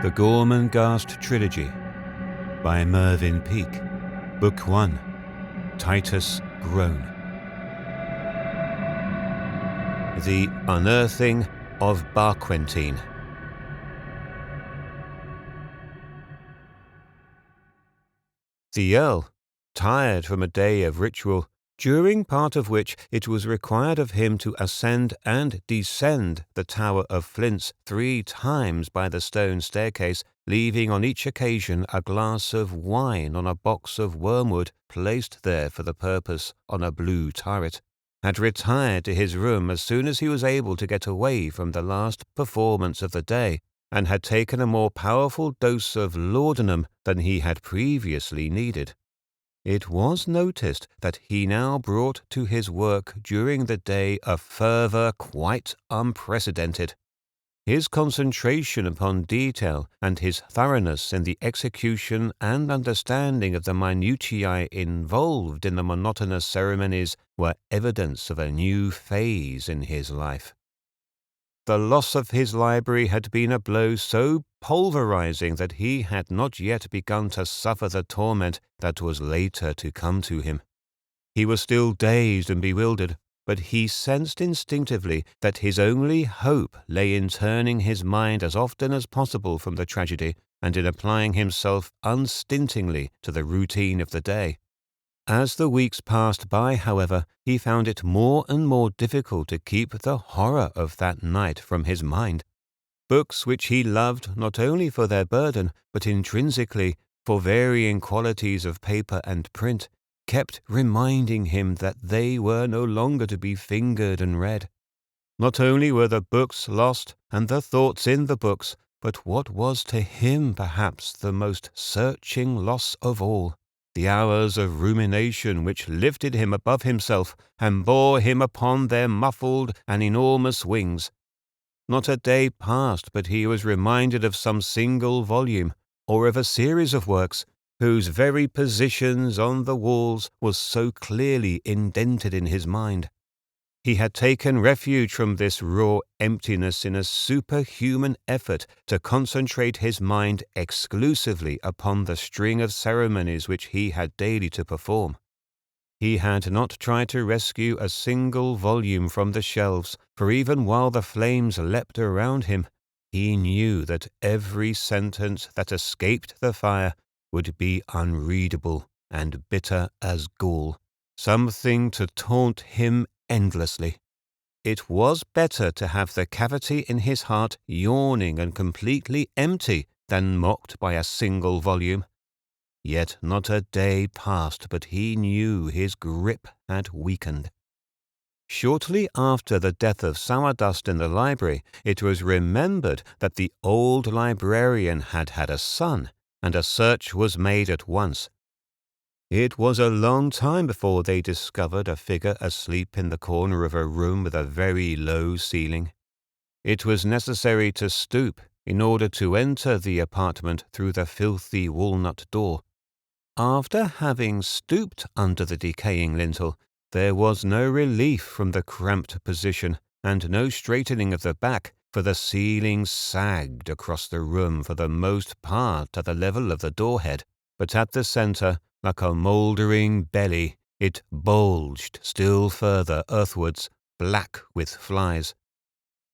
The Gormenghast Trilogy by Mervyn Peake. Book 1. Titus Groan. The Unearthing of Barquentine. The earl, tired from a day of ritual, during part of which it was required of him to ascend and descend the Tower of Flints 3 times by the stone staircase, leaving on each occasion a glass of wine on a box of wormwood placed there for the purpose on a blue turret, had retired to his room as soon as he was able to get away from the last performance of the day, and had taken a more powerful dose of laudanum than he had previously needed. It was noticed that he now brought to his work during the day a fervour quite unprecedented. His concentration upon detail and his thoroughness in the execution and understanding of the minutiae involved in the monotonous ceremonies were evidence of a new phase in his life. The loss of his library had been a blow so pulverizing that he had not yet begun to suffer the torment that was later to come to him. He was still dazed and bewildered, but he sensed instinctively that his only hope lay in turning his mind as often as possible from the tragedy and in applying himself unstintingly to the routine of the day. As the weeks passed by, however, he found it more and more difficult to keep the horror of that night from his mind. Books which he loved not only for their burden, but intrinsically for varying qualities of paper and print, kept reminding him that they were no longer to be fingered and read. Not only were the books lost and the thoughts in the books, but what was to him perhaps the most searching loss of all, the hours of rumination which lifted him above himself and bore him upon their muffled and enormous wings. Not a day passed but he was reminded of some single volume, or of a series of works, whose very positions on the walls was so clearly indented in his mind. He had taken refuge from this raw emptiness in a superhuman effort to concentrate his mind exclusively upon the string of ceremonies which he had daily to perform. He had not tried to rescue a single volume from the shelves, for even while the flames leapt around him, he knew that every sentence that escaped the fire would be unreadable and bitter as gall, something to taunt him endlessly. It was better to have the cavity in his heart yawning and completely empty than mocked by a single volume. Yet not a day passed but he knew his grip had weakened. Shortly after the death of Sourdust in the library, it was remembered that the old librarian had had a son, and a search was made at once. It was a long time before they discovered a figure asleep in the corner of a room with a very low ceiling. It was necessary to stoop in order to enter the apartment through the filthy walnut door. After having stooped under the decaying lintel, there was no relief from the cramped position, and no straightening of the back, for the ceiling sagged across the room for the most part at the level of the door-head, but at the centre, like a mouldering belly, it bulged still further earthwards, black with flies.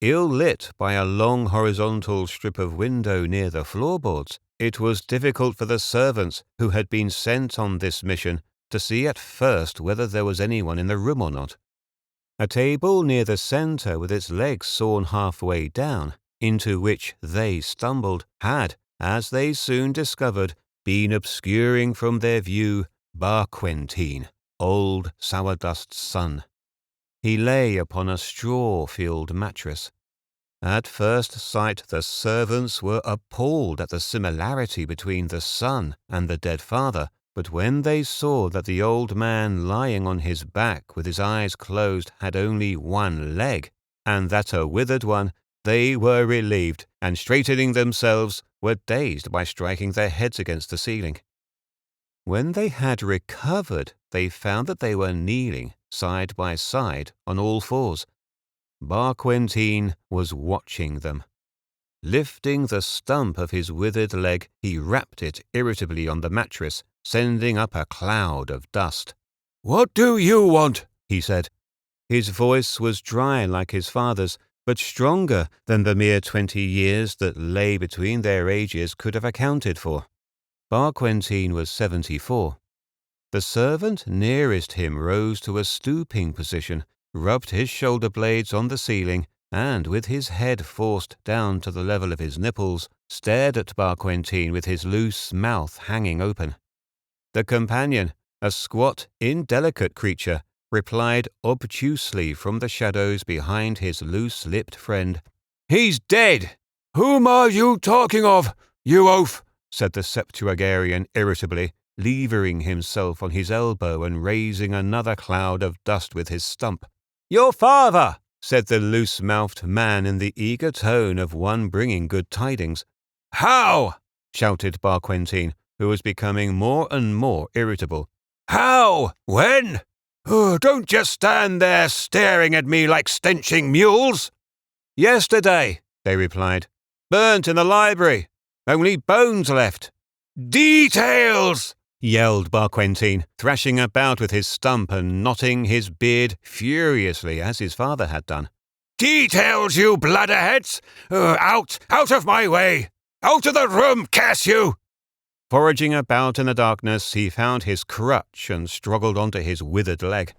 Ill-lit by a long horizontal strip of window near the floorboards, it was difficult for the servants who had been sent on this mission to see at first whether there was anyone in the room or not. A table near the centre with its legs sawn halfway down, into which they stumbled, had, as they soon discovered, been obscuring from their view Barquentine, old Sourdust's son. He lay upon a straw-filled mattress. At first sight the servants were appalled at the similarity between the son and the dead father, but when they saw that the old man lying on his back with his eyes closed had only one leg, and that a withered one, they were relieved, and straightening themselves, were dazed by striking their heads against the ceiling. When they had recovered, they found that they were kneeling, side by side, on all fours. Barquentine was watching them. Lifting the stump of his withered leg, he rapped it irritably on the mattress, sending up a cloud of dust. "What do you want?" he said. His voice was dry like his father's, but stronger than the mere 20 years that lay between their ages could have accounted for. Barquentine was 74. The servant nearest him rose to a stooping position, rubbed his shoulder blades on the ceiling, and, with his head forced down to the level of his nipples, stared at Barquentine with his loose mouth hanging open. The companion, a squat, indelicate creature, replied obtusely from the shadows behind his loose-lipped friend. "He's dead!" "Whom are you talking of, you oaf?" said the septuagenarian irritably, levering himself on his elbow and raising another cloud of dust with his stump. "Your father!" said the loose-mouthed man in the eager tone of one bringing good tidings. "How?" shouted Barquentine, who was becoming more and more irritable. "How? When? Oh, don't just stand there staring at me like stenching mules." "Yesterday," they replied. "Burnt in the library. Only bones left." "Details!" yelled Barquentine, thrashing about with his stump and knotting his beard furiously as his father had done. "Details, you bladderheads! Out of my way! Out of the room, curse you!" Foraging about in the darkness, he found his crutch and struggled onto his withered leg.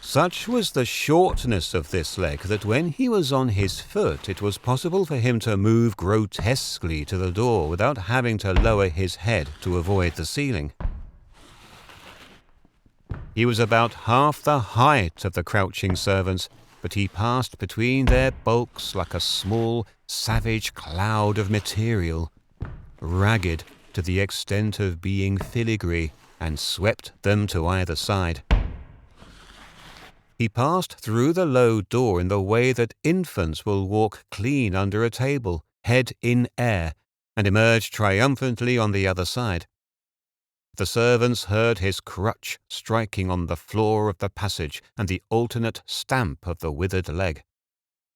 Such was the shortness of this leg that when he was on his foot it was possible for him to move grotesquely to the door without having to lower his head to avoid the ceiling. He was about half the height of the crouching servants, but he passed between their bulks like a small, savage cloud of material, ragged to the extent of being filigree, and swept them to either side. He passed through the low door in the way that infants will walk clean under a table, head in air, and emerged triumphantly on the other side. The servants heard his crutch striking on the floor of the passage and the alternate stamp of the withered leg.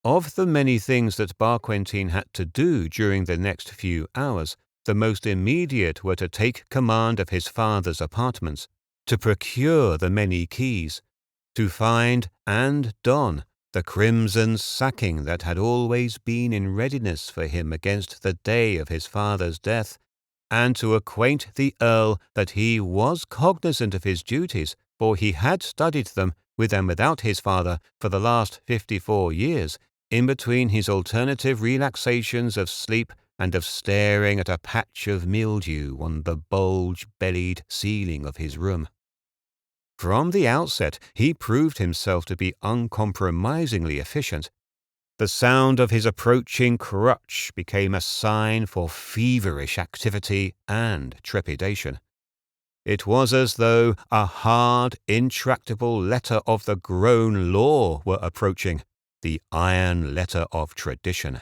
Of the many things that Barquentine had to do during the next few hours, the most immediate were to take command of his father's apartments, to procure the many keys, to find and don the crimson sacking that had always been in readiness for him against the day of his father's death, and to acquaint the earl that he was cognizant of his duties, for he had studied them, with and without his father, for the last 54 years, in between his alternative relaxations of sleep and of staring at a patch of mildew on the bulge-bellied ceiling of his room. From the outset, he proved himself to be uncompromisingly efficient. The sound of his approaching crutch became a sign for feverish activity and trepidation. It was as though a hard, intractable letter of the grown law were approaching, the iron letter of tradition.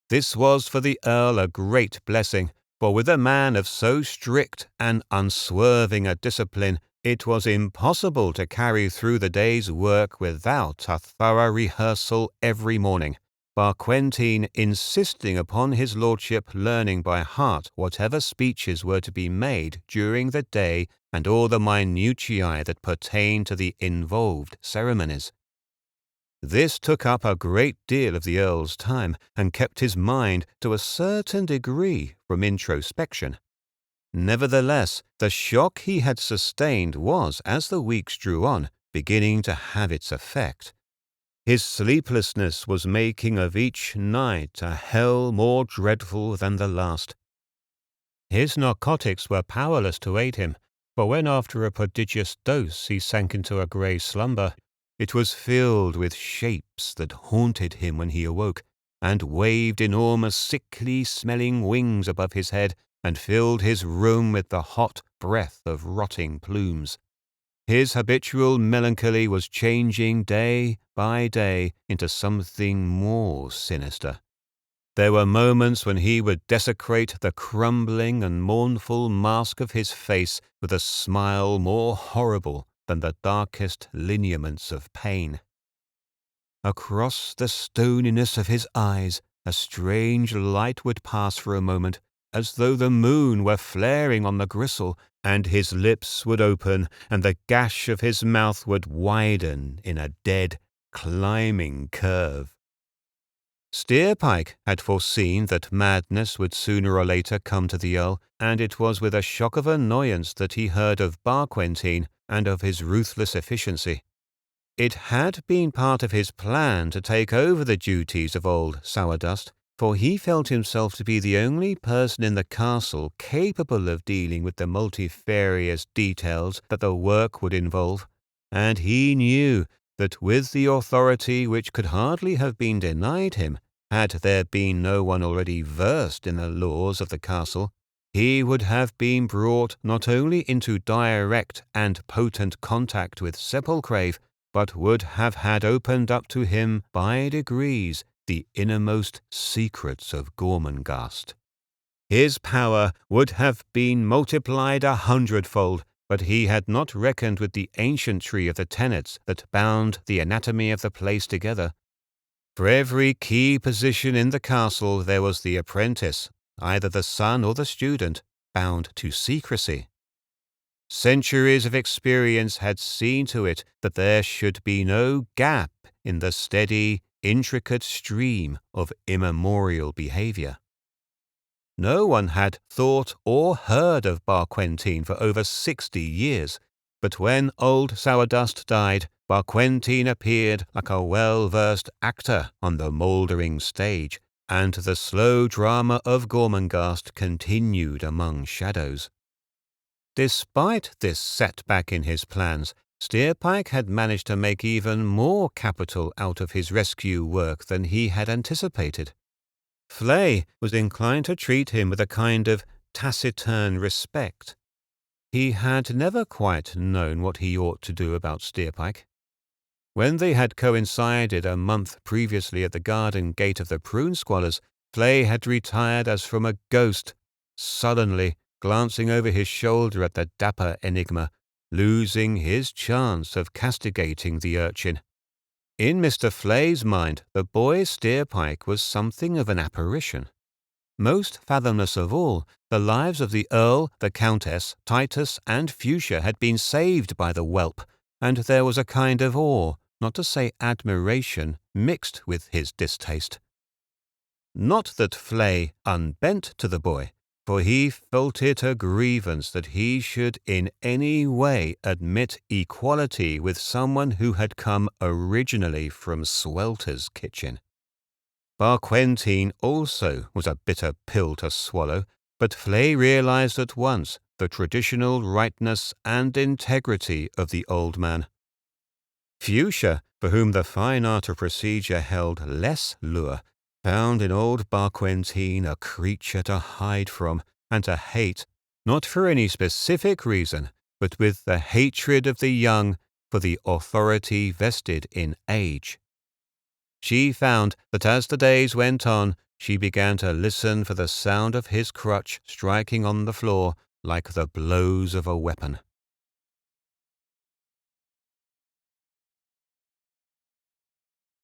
This was for the earl a great blessing, for with a man of so strict and unswerving a discipline, it was impossible to carry through the day's work without a thorough rehearsal every morning, Barquentine insisting upon his lordship learning by heart whatever speeches were to be made during the day and all the minutiae that pertain to the involved ceremonies. This took up a great deal of the earl's time and kept his mind to a certain degree from introspection. Nevertheless, the shock he had sustained was, as the weeks drew on, beginning to have its effect. His sleeplessness was making of each night a hell more dreadful than the last. His narcotics were powerless to aid him, for when after a prodigious dose he sank into a grey slumber, it was filled with shapes that haunted him when he awoke, and waved enormous sickly-smelling wings above his head, and filled his room with the hot breath of rotting plumes. His habitual melancholy was changing day by day into something more sinister. There were moments when he would desecrate the crumbling and mournful mask of his face with a smile more horrible than the darkest lineaments of pain. across the stoniness of his eyes a strange light would pass for a moment, as though the moon were flaring on the gristle, and his lips would open, and the gash of his mouth would widen in a dead, climbing curve. Steerpike had foreseen that madness would sooner or later come to the Earl, and it was with a shock of annoyance that he heard of Barquentine and of his ruthless efficiency. It had been part of his plan to take over the duties of old Sourdust, for he felt himself to be the only person in the castle capable of dealing with the multifarious details that the work would involve, and he knew that with the authority which could hardly have been denied him, had there been no one already versed in the laws of the castle, he would have been brought not only into direct and potent contact with Sepulchrave, but would have had opened up to him by degrees the innermost secrets of Gormenghast. His power would have been multiplied 100-fold, but he had not reckoned with the ancientry of the tenets that bound the anatomy of the place together. For every key position in the castle there was the apprentice, either the son or the student, bound to secrecy. Centuries of experience had seen to it that there should be no gap in the steady, intricate stream of immemorial behavior. No one had thought or heard of Barquentine for over 60 years, but when old Sourdust died, Barquentine appeared like a well-versed actor on the mouldering stage, and the slow drama of Gormenghast continued among shadows. Despite this setback in his plans, Steerpike had managed to make even more capital out of his rescue work than he had anticipated. Flay was inclined to treat him with a kind of taciturn respect. He had never quite known what he ought to do about Steerpike. When they had coincided a month previously at the garden gate of the Prune Squallers, Flay had retired as from a ghost, sullenly glancing over his shoulder at the dapper enigma, losing his chance of castigating the urchin. In Mr. Flay's mind, the boy Steerpike was something of an apparition. Most fathomless of all, the lives of the Earl, the Countess, Titus, and Fuchsia had been saved by the whelp, and there was a kind of awe, not to say admiration, mixed with his distaste. Not that Flay unbent to the boy, for he felt it a grievance that he should in any way admit equality with someone who had come originally from Swelter's kitchen. Barquentine also was a bitter pill to swallow, but Flay realized at once the traditional rightness and integrity of the old man. Fuchsia, for whom the fine art of procedure held less lure, found in old Barquentine a creature to hide from and to hate, not for any specific reason, but with the hatred of the young for the authority vested in age. She found that as the days went on, she began to listen for the sound of his crutch striking on the floor like the blows of a weapon.